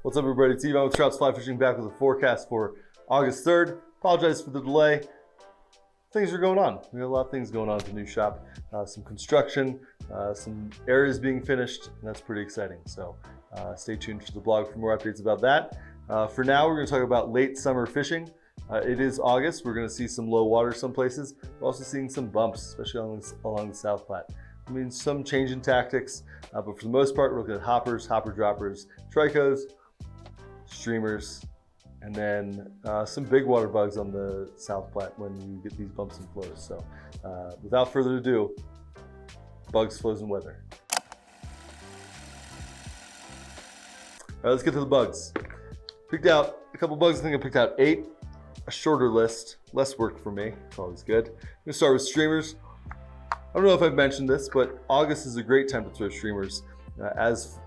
What's up, everybody? It's Ivan with Trouts Fly Fishing, back with a forecast for August 3rd. Apologize for the delay. Things are going on. We got a lot of things going on at the new shop. Some construction, some areas being finished, and that's pretty exciting. So stay tuned to the blog for more updates about that. For now, we're going to talk about late summer fishing. It is August. We're going to see some low water some places. We're also seeing some bumps, especially along the South Platte. I mean, some change in tactics, but for the most part, we're looking at hoppers, hopper droppers, tricos, streamers, and then some big water bugs on the South Platte when you get these bumps and flows. So without further ado, bugs, flows, and weather. All right, let's get to the bugs. Picked out a couple bugs. I think I picked out 8. A shorter list, less work for me. It's always good. I'm gonna start with streamers. I don't know if I've mentioned this, but August is a great time to throw streamers. As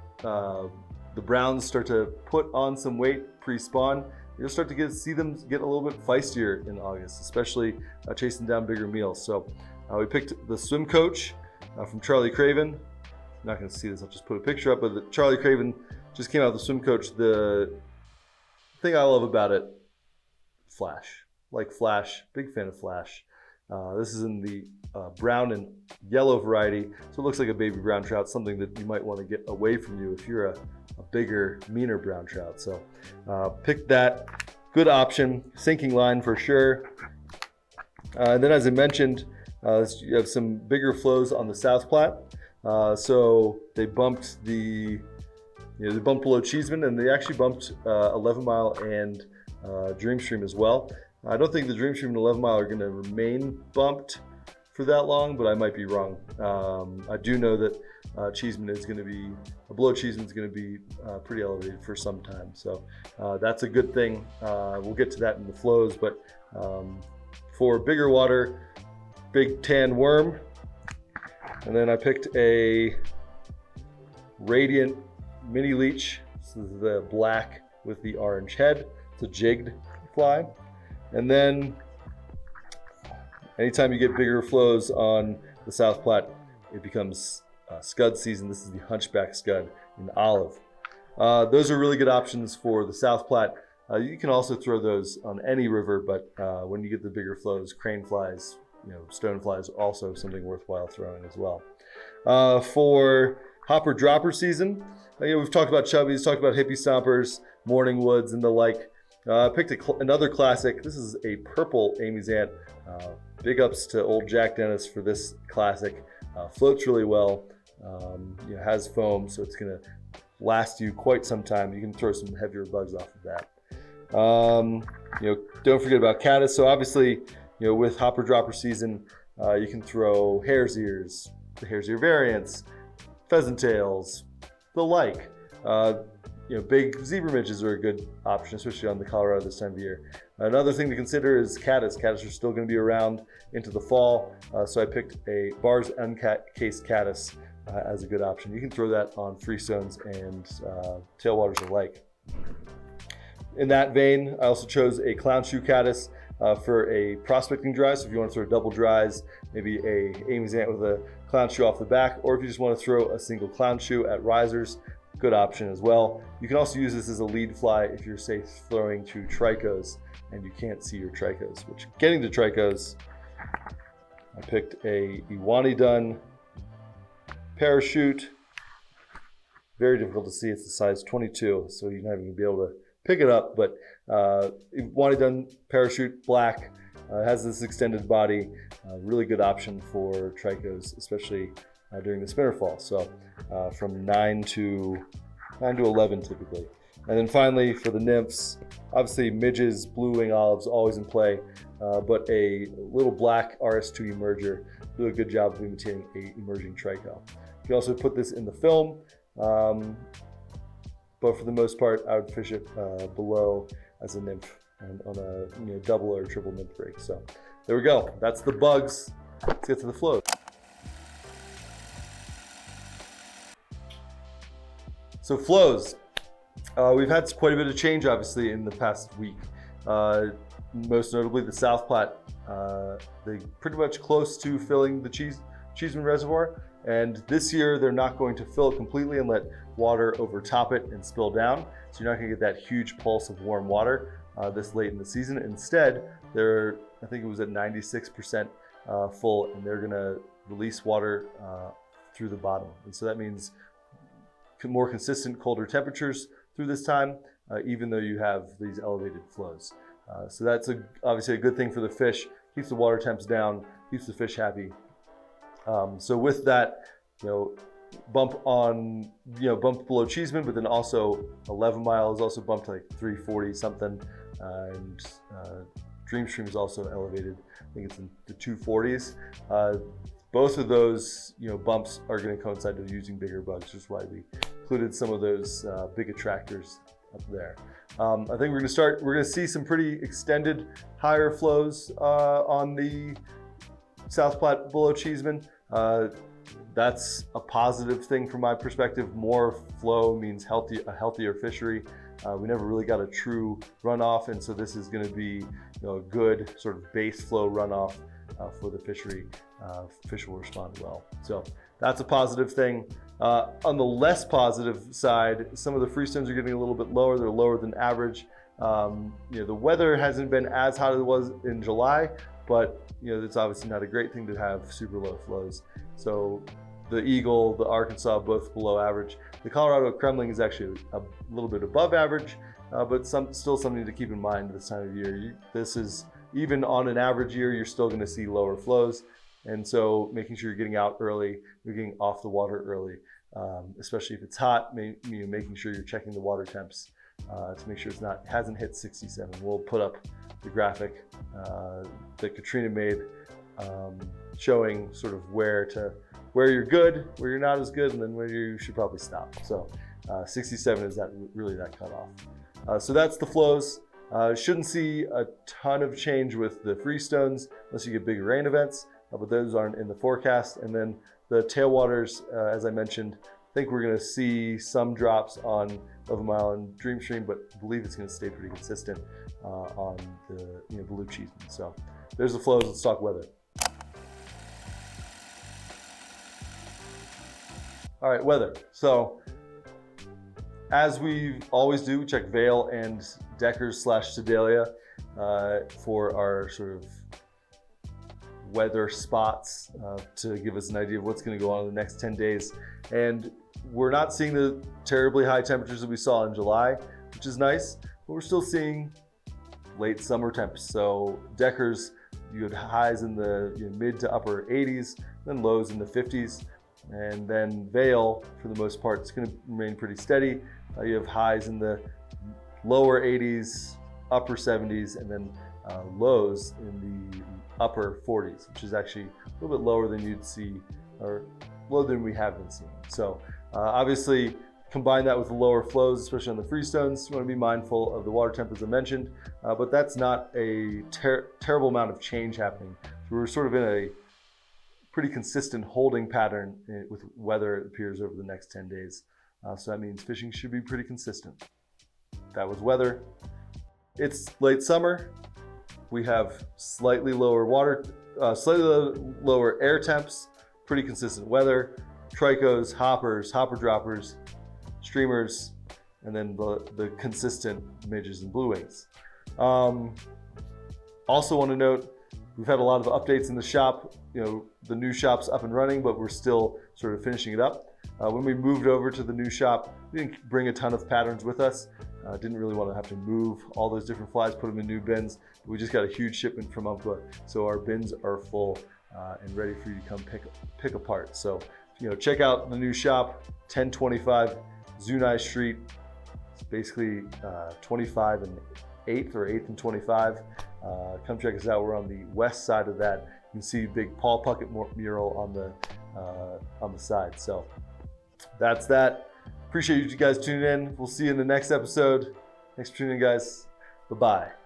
the browns start to put on some weight pre-spawn, you'll start to see them get a little bit feistier in August, especially chasing down bigger meals. So we picked the Swim Coach from Charlie Craven. I'm not going to see this, I'll just put a picture up, but Charlie Craven just came out with the Swim Coach. The thing I love about it, flash. Like flash, big fan of flash. This is in the brown and yellow variety, so it looks like a baby brown trout, something that you might want to get away from you if you're a bigger, meaner brown trout. So pick that. Good option, sinking line for sure. And then, as I mentioned, you have some bigger flows on the South Platte. So they bumped they bumped below Cheeseman, and they actually bumped 11 Mile and Dreamstream as well. I don't think the Dreamstream and 11 Mile are going to remain bumped for that long, but I might be wrong. I do know that Cheeseman is going to be, below Cheeseman is going to be pretty elevated for some time. So that's a good thing. We'll get to that in the flows, but for bigger water, big tan worm. And then I picked a Radiant mini leech. This is the black with the orange head. It's a jigged fly. And then anytime you get bigger flows on the South Platte, it becomes scud season. This is the hunchback scud in olive. Those are really good options for the South Platte. You can also throw those on any river, but when you get the bigger flows, crane flies, stone flies, also something worthwhile throwing as well. For hopper dropper season, we've talked about chubbies, talked about hippie stompers, morning woods, and the like. I picked another classic. This is a purple Amy's Ant. Big ups to old Jack Dennis for this classic. Floats really well. Has foam, so it's going to last you quite some time. You can throw some heavier bugs off of that. Don't forget about caddis. So obviously, with hopper dropper season, you can throw hare's ears, the hare's ear variants, pheasant tails, the like. Big zebra midges are a good option, especially on the Colorado this time of year. Another thing to consider is caddis. Caddis are still going to be around into the fall, so I picked a bars uncased caddis as a good option. You can throw that on freestones and tailwaters alike. In that vein, I also chose a clown shoe caddis for a prospecting dry. So if you want to throw double dries, maybe a Amy's Ant with a clown shoe off the back, or if you just want to throw a single clown shoe at risers, good option as well. You can also use this as a lead fly if you're, say, throwing to tricos and you can't see your tricos. Which, getting to tricos, I picked a Iwani Dun parachute. Very difficult to see. It's the size 22, so you're not even gonna be able to pick it up. But Iwani Dun parachute, black, has this extended body. Really good option for tricos, especially during the spinner fall. So from 9 to 11 typically. And then finally for the nymphs, obviously midges, blue wing olives, always in play, but a little black RS2 emerger do a good job of imitating a emerging trico. You can also put this in the film, but for the most part I would fish it below as a nymph and on a double or triple nymph break. So there we go, that's the bugs. Let's get to the flows. So flows, we've had quite a bit of change obviously in the past week. Most notably the South Platte, they pretty much close to filling the Cheeseman Reservoir. And this year, they're not going to fill it completely and let water overtop it and spill down. So you're not gonna get that huge pulse of warm water this late in the season. Instead, I think it was at 96% full, and they're gonna release water through the bottom. And so that means more consistent colder temperatures through this time, even though you have these elevated flows. So that's obviously a good thing for the fish, keeps the water temps down, keeps the fish happy. So with that, bump below Cheeseman, but then also 11 Mile is also bumped to like 340 something, and Dreamstream is also elevated. I think it's in the 240s. Both of those bumps are going to coincide with using bigger bugs, which is why we included some of those big attractors up there. I think we're going to see some pretty extended higher flows on the South Platte below Cheeseman. That's a positive thing from my perspective. More flow means a healthier fishery. We never really got a true runoff, and so this is going to be a good sort of base flow runoff for the fishery. Fish will respond well. So that's a positive thing. On the less positive side, some of the freestones are getting a little bit lower. They're lower than average. The weather hasn't been as hot as it was in July, but it's obviously not a great thing to have super low flows. So the Eagle, the Arkansas, both below average. The Colorado Kremling is actually a little bit above average, but still something to keep in mind this time of year. This is, even on an average year, you're still going to see lower flows. And so making sure you're getting out early, you're getting off the water early, especially if it's hot, making sure you're checking the water temps to make sure hasn't hit 67. We'll put up the graphic that Katrina made showing sort of where you're good, where you're not as good, and then where you should probably stop. So 67 is really that cutoff. So that's the flows. Shouldn't see a ton of change with the freestones unless you get big rain events, but those aren't in the forecast. And then the tailwaters, as I mentioned, I think we're going to see some drops on 11 Mile and Dreamstream, but I believe it's going to stay pretty consistent on the Blue Cheeseman. So there's the flows. Let's talk weather. All right, weather. So as we always do, we check Vail and Deckers / Sedalia for our sort of weather spots to give us an idea of what's going to go on in the next 10 days. And we're not seeing the terribly high temperatures that we saw in July, which is nice, but we're still seeing late summer temps. So Deckers, you had highs in the mid to upper 80s, then lows in the 50s. And then Vail, for the most part, it's going to remain pretty steady. You have highs in the lower 80s, upper 70s, and then lows in the upper 40s, which is actually a little bit lower than you'd see, or lower than we have been seeing. So obviously, combine that with the lower flows, especially on the freestones. You want to be mindful of the water temp, as I mentioned, but that's not a terrible amount of change happening. So we're sort of in a pretty consistent holding pattern with weather, it appears, over the next 10 days. So that means fishing should be pretty consistent. That was weather. It's late summer. We have slightly lower lower air temps, pretty consistent weather, tricos, hoppers, hopper droppers, streamers, and then the consistent midges and blue wings. Also want to note, we've had a lot of updates in the shop. The new shop's up and running, but we're still sort of finishing it up. When we moved over to the new shop, we didn't bring a ton of patterns with us. Didn't really want to have to move all those different flies, put them in new bins. We just got a huge shipment from Umpqua, so our bins are full and ready for you to come pick apart. So, check out the new shop, 1025 Zunai Street. It's basically 25 and 8th or 8th and 25. Come check us out. We're on the west side of that. You can see big Paul Puckett mural on the side. So that's that. Appreciate you guys tuning in. We'll see you in the next episode. Thanks for tuning in, guys. Bye-bye.